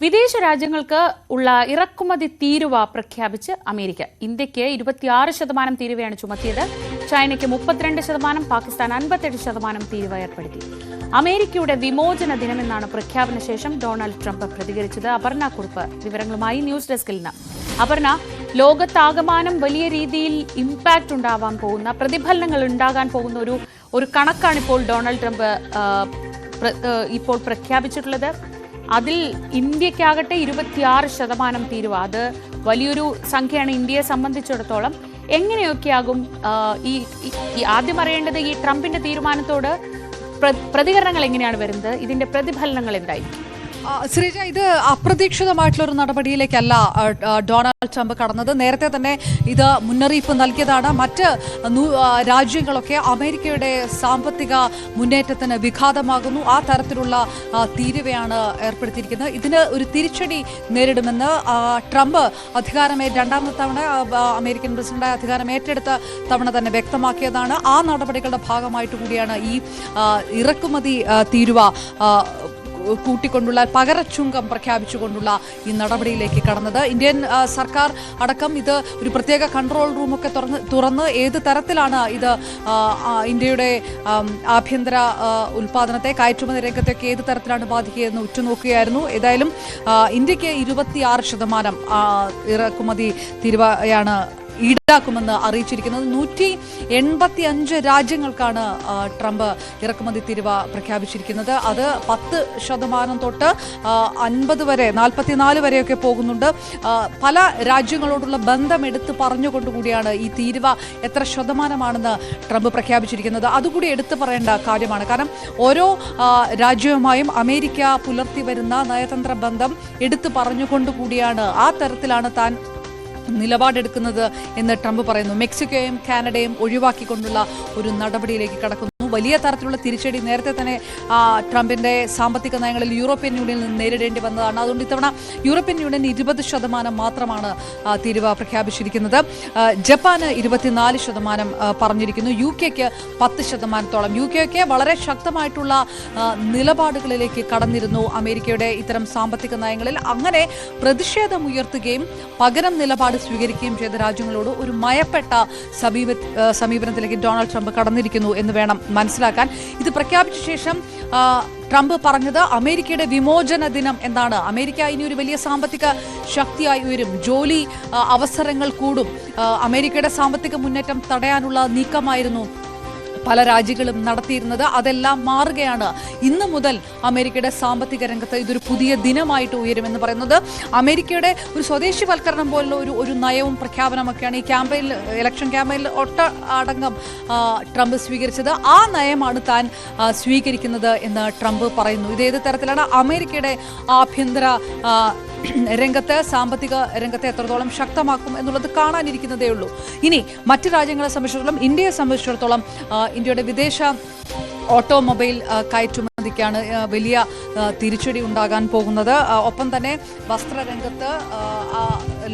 വിദേശ രാജ്യങ്ങൾക്ക് ഉള്ള ഇറക്കുമതി തീരുവ പ്രഖ്യാപിച്ച് അമേരിക്ക. ഇന്ത്യക്ക് 26% തീരുവയാണ് ചുമത്തിയത്. ചൈനയ്ക്ക് 32%, പാകിസ്ഥാൻ 57% തീരുവ ഏർപ്പെടുത്തി. അമേരിക്കയുടെ വിമോചന ദിനമെന്നാണ് പ്രഖ്യാപന ശേഷം ഡൊണാൾഡ് ട്രംപ് പ്രതികരിച്ചത്. അപർണ കുറുപ്പ് വിവരങ്ങളുമായി ന്യൂസ് ഡെസ്കിൽ നിന്ന്. അപർണ, ലോകത്താകമാനം വലിയ രീതിയിൽ ഇമ്പാക്ട് ഉണ്ടാവാൻ പോകുന്ന, പ്രതിഫലനങ്ങൾ ഉണ്ടാകാൻ പോകുന്ന ഒരു കണക്കാണിപ്പോൾ ഡൊണാൾഡ് ട്രംപ് ഇപ്പോൾ പ്രഖ്യാപിച്ചിട്ടുള്ളത്. അതിൽ ഇന്ത്യക്കാകട്ടെ 26% തീരുവ. അത് വലിയൊരു സംഖ്യയാണ് ഇന്ത്യയെ സംബന്ധിച്ചിടത്തോളം. എങ്ങനെയൊക്കെയാകും ആദ്യം അറിയേണ്ടത്, ഈ ട്രംപിന്റെ തീരുമാനത്തോട് പ്രതികരണങ്ങൾ എങ്ങനെയാണ് വരുന്നത്? ഇതിന്റെ പ്രതിഫലനങ്ങൾ എന്തായിരിക്കും? ശ്രീജ, ഇത് അപ്രതീക്ഷിതമായിട്ടുള്ള ഒരു നടപടിയിലേക്കല്ല ഡൊണാൾഡ് ട്രംപ് കടന്നത്. നേരത്തെ തന്നെ ഇത് മുന്നറിയിപ്പ് നൽകിയതാണ്. മറ്റ് രാജ്യങ്ങളൊക്കെ അമേരിക്കയുടെ സാമ്പത്തിക മുന്നേറ്റത്തിന് വിഘാതമാകുന്നു. ആ തരത്തിലുള്ള തീരുവയാണ് ഏർപ്പെടുത്തിയിരിക്കുന്നത്. ഇതിന് ഒരു തിരിച്ചടി നേരിടുമെന്ന് ട്രംപ് രണ്ടാമത്തെ തവണ അമേരിക്കൻ പ്രസിഡന്റായ അധികാരം ഏറ്റെടുത്ത തവണ തന്നെ വ്യക്തമാക്കിയതാണ്. ആ നടപടികളുടെ ഭാഗമായിട്ട് കൂടിയാണ് ഈ ഇറക്കുമതി തീരുവ കൂട്ടിക്കൊണ്ടുള്ള പകരച്ചുങ്കം പ്രഖ്യാപിച്ചുകൊണ്ടുള്ള ഈ നടപടിയിലേക്ക് കടന്നത്. ഇന്ത്യൻ സർക്കാർ അടക്കം ഇത് ഒരു പ്രത്യേക കൺട്രോൾ റൂമൊക്കെ തുറന്ന് ഏത് തരത്തിലാണ് ഇത് ഇന്ത്യയുടെ ആഭ്യന്തര ഉൽപാദനത്തെ, കയറ്റുമതി രംഗത്തൊക്കെ ഏത് തരത്തിലാണ് ബാധിക്കുകയെന്ന് ഉറ്റുനോക്കുകയായിരുന്നു. ഏതായാലും ഇന്ത്യക്ക് 26% ഇറക്കുമതി തീരുവയാണ് ഈടാക്കുമെന്ന് അറിയിച്ചിരിക്കുന്നത്. 185 രാജ്യങ്ങൾക്കാണ് ട്രംപ് ഇറക്കുമതി തീരുവ പ്രഖ്യാപിച്ചിരിക്കുന്നത്. അത് 10% തൊട്ട് 50 വരെ, 44 വരെയൊക്കെ പോകുന്നുണ്ട്. പല രാജ്യങ്ങളോടുള്ള ബന്ധം എടുത്ത് പറഞ്ഞുകൊണ്ടുകൂടിയാണ് ഈ തീരുവ എത്ര ശതമാനമാണെന്ന് ട്രംപ് പ്രഖ്യാപിച്ചിരിക്കുന്നത്. അതുകൂടി എടുത്തു പറയേണ്ട കാര്യമാണ്. കാരണം ഓരോ രാജ്യവുമായും അമേരിക്ക പുലർത്തി വരുന്ന നയതന്ത്ര ബന്ധം എടുത്തു പറഞ്ഞുകൊണ്ടുകൂടിയാണ്, ആ തരത്തിലാണ് താൻ നിലപാടെടുക്കുന്നത് എന്ന് ട്രംപ് പറയുന്നു. മെക്സിക്കോയും കാനഡയും ഒഴിവാക്കിക്കൊണ്ടുള്ള ഒരു നടപടിയിലേക്ക് കടക്കുന്നു. വലിയ തരത്തിലുള്ള തിരിച്ചടി നേരത്തെ തന്നെ ട്രംപിന്റെ സാമ്പത്തിക നയങ്ങളിൽ യൂറോപ്യൻ യൂണിയനിൽ നിന്ന് നേരിടേണ്ടി വന്നതാണ്. അതുകൊണ്ട് ഇത്തവണ യൂറോപ്യൻ യൂണിയൻ 20% മാത്രമാണ് തീരുവ പ്രഖ്യാപിച്ചിരിക്കുന്നത്. ജപ്പാന് 24% പറഞ്ഞിരിക്കുന്നു. UK-ക്ക് 10%. UK വളരെ ശക്തമായിട്ടുള്ള നിലപാടുകളിലേക്ക് കടന്നിരുന്നു അമേരിക്കയുടെ ഇത്തരം സാമ്പത്തിക നയങ്ങളിൽ. അങ്ങനെ പ്രതിഷേധമുയർത്തുകയും പകരം നിലപാട് സ്വീകരിക്കുകയും ചെയ്ത രാജ്യങ്ങളോട് ഒരു മയപ്പെട്ട സമീപനത്തിലേക്ക് ഡൊണാൾഡ് ട്രംപ് കടന്നിരിക്കുന്നു എന്ന് വേണം മനസ്സിലാക്കാൻ. ഇത് പ്രഖ്യാപിച്ച ശേഷം ട്രംപ് പറഞ്ഞത് അമേരിക്കയുടെ വിമോചന ദിനം എന്നാണ്. അമേരിക്ക ഇനി ഒരു വലിയ സാമ്പത്തിക ശക്തിയായി ഉയരും, ജോലി അവസരങ്ങൾ കൂടും. അമേരിക്കയുടെ സാമ്പത്തിക മുന്നേറ്റം തടയാനുള്ള നീക്കമായിരുന്നു പല രാജ്യങ്ങളും നടത്തിയിരുന്നത്. അതെല്ലാം മാറുകയാണ്. ഇന്ന് മുതൽ അമേരിക്കയുടെ സാമ്പത്തിക രംഗത്ത് ഇതൊരു പുതിയ ദിനമായിട്ട് ഉയരുമെന്ന് പറയുന്നത്. അമേരിക്കയുടെ ഒരു സ്വദേശിവൽക്കരണം പോലുള്ള ഒരു നയവും പ്രഖ്യാപനമൊക്കെയാണ് ഈ ഇലക്ഷൻ ക്യാമ്പയിനിൽ ഒട്ടടങ്കം ട്രംപ് സ്വീകരിച്ചത്. ആ നയമാണ് താൻ സ്വീകരിക്കുന്നത് എന്ന് ട്രംപ് പറയുന്നു. ഇത് ഏത് തരത്തിലാണ് അമേരിക്കയുടെ ആഭ്യന്തര രംഗത്ത്, സാമ്പത്തിക രംഗത്തെ എത്രത്തോളം ശക്തമാക്കും എന്നുള്ളത് കാണാനിരിക്കുന്നതേ ഉള്ളൂ. ഇനി മറ്റ് രാജ്യങ്ങളെ സംബന്ധിച്ചിടത്തോളം, ഇന്ത്യയെ സംബന്ധിച്ചിടത്തോളം ഇന്ത്യയുടെ വിദേശ ഓട്ടോമൊബൈൽ കയറ്റുമതിക്കാണ് വലിയ തിരിച്ചടി ഉണ്ടാകാൻ പോകുന്നത്. ഒപ്പം തന്നെ വസ്ത്രരംഗത്ത്,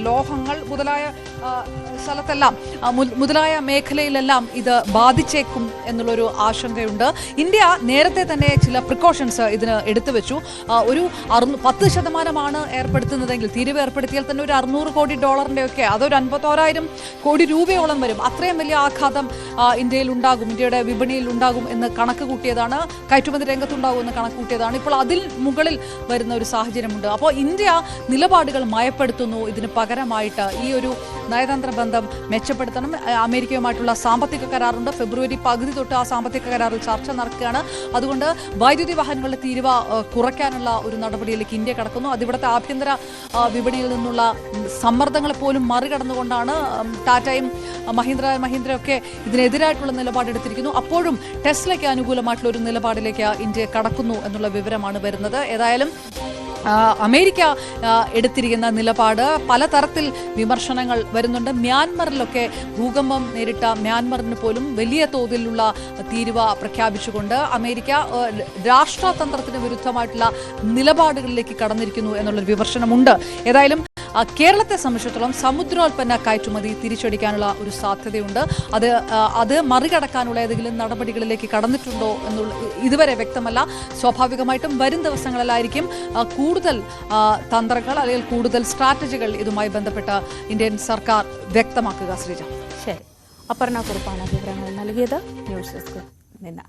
ലോഹങ്ങൾ മുതലായ സ്ഥലത്തെല്ലാം, മുതലായ മേഖലയിലെല്ലാം ഇത് ബാധിച്ചേക്കും എന്നുള്ളൊരു ആശങ്കയുണ്ട്. ഇന്ത്യ നേരത്തെ തന്നെ ചില പ്രിക്കോഷൻസ് ഇതിന് എടുത്തു വെച്ചു. ഒരു 10% ഏർപ്പെടുത്തുന്നതെങ്കിൽ, തീരുവ ഏർപ്പെടുത്തിയാൽ തന്നെ ഒരു $600 കോടി ഒക്കെ, അതൊരു 51,000 കോടി രൂപയോളം വരും. അത്രയും വലിയ ആഘാതം ഇന്ത്യയിൽ ഉണ്ടാകും, ഇന്ത്യയുടെ വിപണിയിൽ ഉണ്ടാകും എന്ന് കണക്ക് കൂട്ടിയതാണ്. കയറ്റുമതി രംഗത്തുണ്ടാകുമെന്ന് കണക്ക് കൂട്ടിയതാണ്. ഇപ്പോൾ അതിൽ മുകളിൽ വരുന്ന ഒരു സാഹചര്യമുണ്ട്. അപ്പോൾ ഇന്ത്യ നിലപാടുകൾ മയപ്പെടുത്തുന്നു. ഇതിന് പകരമായിട്ട് ഈ ഒരു നയതന്ത്ര ബന്ധം മെച്ചപ്പെടുത്തണം. അമേരിക്കയുമായിട്ടുള്ള സാമ്പത്തിക കരാറുണ്ട്. ഫെബ്രുവരി പകുതി തൊട്ട് ആ സാമ്പത്തിക കരാറിൽ ചർച്ച നടക്കുകയാണ്. അതുകൊണ്ട് വൈദ്യുതി വാഹനങ്ങളുടെ തീരുവ കുറയ്ക്കാനുള്ള ഒരു നടപടിയിലേക്ക് ഇന്ത്യ കടക്കുന്നു. അതിവിടുത്തെ ആഭ്യന്തര വിപണിയിൽ നിന്നുള്ള സമ്മർദ്ദങ്ങളെ പോലും മറികടന്നുകൊണ്ടാണ് ടാറ്റയും മഹീന്ദ്രയൊക്കെ ഇതിനെതിരായിട്ടുള്ള നിലപാടെടുത്തിരിക്കുന്നു. അപ്പോഴും ടെസ്ലയ്ക്ക് അനുകൂലമായിട്ടുള്ള ഒരു നിലപാടിലേക്ക് ഇന്ത്യ കടക്കുന്നു എന്നുള്ള വിവരമാണ് വരുന്നത്. ഏതായാലും അമേരിക്ക എടുത്തിരിക്കുന്ന നിലപാട് പലതരത്തിൽ വിമർശനങ്ങൾ വരുന്നുണ്ട്. മ്യാൻമറിലൊക്കെ ഭൂകമ്പം നേരിട്ട മ്യാൻമറിന് പോലും വലിയ തോതിലുള്ള തീരുവ പ്രഖ്യാപിച്ചുകൊണ്ട് അമേരിക്ക രാഷ്ട്രതന്ത്രത്തിന് വിരുദ്ധമായിട്ടുള്ള നിലപാടുകളിലേക്ക് കടന്നിരിക്കുന്നു എന്നുള്ളൊരു വിമർശനമുണ്ട്. ഏതായാലും കേരളത്തെ സംബന്ധിച്ചിടത്തോളം സമുദ്രോൽപ്പന്ന കയറ്റുമതി തിരിച്ചടിക്കാനുള്ള ഒരു സാധ്യതയുണ്ട്. അത് മറികടക്കാനുള്ള ഏതെങ്കിലും നടപടികളിലേക്ക് കടന്നിട്ടുണ്ടോ എന്നുള്ള ഇതുവരെ വ്യക്തമല്ല. സ്വാഭാവികമായിട്ടും വരും ദിവസങ്ങളിലായിരിക്കും കൂടുതൽ തന്ത്രങ്ങൾ അല്ലെങ്കിൽ കൂടുതൽ സ്ട്രാറ്റജികൾ ഇതുമായി ബന്ധപ്പെട്ട് ഇന്ത്യൻ സർക്കാർ വ്യക്തമാക്കുക. ശ്രീജ, ശരി. അപർണ കുറുപ്പാണ് വിവരങ്ങൾ നൽകിയത് ന്യൂസ് ഡെസ്കിൽ നിന്ന്.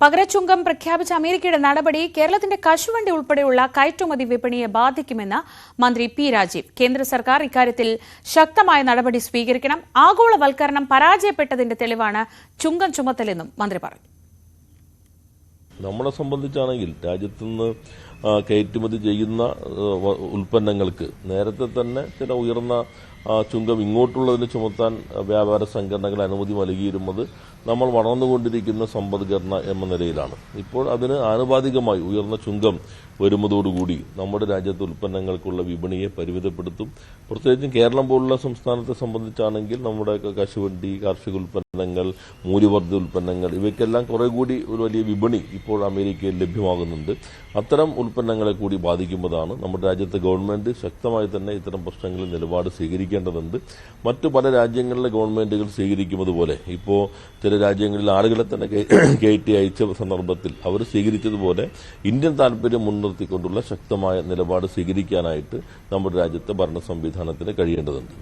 പകരച്ചുങ്കം പ്രഖ്യാപിച്ച അമേരിക്കയുടെ നടപടി കേരളത്തിന്റെ കശുവണ്ടി ഉൾപ്പെടെയുള്ള കയറ്റുമതി വിപണിയെ ബാധിക്കുമെന്ന് മന്ത്രി പി രാജീവ്. കേന്ദ്ര സർക്കാർ ഇക്കാര്യത്തിൽ ശക്തമായ നടപടി സ്വീകരിക്കണം. ആഗോളവൽക്കരണം പരാജയപ്പെട്ടതിന്റെ തെളിവാണ് ചുങ്കം ചുമത്തലെന്നും മന്ത്രി പറഞ്ഞു. നമ്മളെ സംബന്ധിച്ചാണെങ്കിൽ രാജ്യത്തുനിന്ന് കയറ്റുമതി ചെയ്യുന്ന ഉൽപ്പന്നങ്ങൾക്ക് നേരത്തെ തന്നെ ചില ഉയർന്ന ചുങ്കം ഇങ്ങോട്ടുള്ളതിന് ചുമത്താൻ വ്യാപാര സംഘടനകൾ അനുമതി നൽകിയിരുന്നത് നമ്മൾ വളർന്നുകൊണ്ടിരിക്കുന്ന സമ്പദ്ഘടന എന്ന നിലയിലാണ്. ഇപ്പോൾ അതിന് ആനുപാതികമായി ഉയർന്ന ചുങ്കം വരുന്നതോടുകൂടി നമ്മുടെ രാജ്യത്തെ ഉൽപ്പന്നങ്ങൾക്കുള്ള വിപണിയെ പരിമിതപ്പെടുത്തും. പ്രത്യേകിച്ചും കേരളം പോലുള്ള സംസ്ഥാനത്തെ സംബന്ധിച്ചാണെങ്കിൽ നമ്മുടെ കശുവണ്ടി, കാർഷിക ഉൽപ്പന്നങ്ങൾ, മൂല്യവർദ്ധിത ഉൽപ്പന്നങ്ങൾ ഇവയ്ക്കെല്ലാം കുറെ കൂടി ഒരു വലിയ വിപണി ഇപ്പോൾ അമേരിക്കയിൽ ലഭ്യമാകുന്നുണ്ട്. അത്തരം ഉൽപ്പന്നങ്ങളെ കൂടി ബാധിക്കുമ്പോഴാണ് നമ്മുടെ രാജ്യത്തെ ഗവൺമെന്റ് ശക്തമായി തന്നെ ഇത്തരം പ്രശ്നങ്ങളിൽ നിലപാട് സ്വീകരിക്കേണ്ടതുണ്ട്. മറ്റു പല രാജ്യങ്ങളിലെ ഗവൺമെന്റുകൾ സ്വീകരിക്കുന്നത് പോലെ ഇപ്പോൾ ചില രാജ്യങ്ങളിൽ ആളുകളെ തന്നെ കയറ്റി അയച്ച സന്ദർഭത്തിൽ അവർ സ്വീകരിച്ചതുപോലെ ഇന്ത്യൻ താൽപര്യം മുൻനിർത്തിക്കൊണ്ടുള്ള ശക്തമായ നിലപാട് സ്വീകരിക്കാനായിട്ട് നമ്മുടെ രാജ്യത്തെ ഭരണ സംവിധാനത്തിന് കഴിയേണ്ടതുണ്ട്.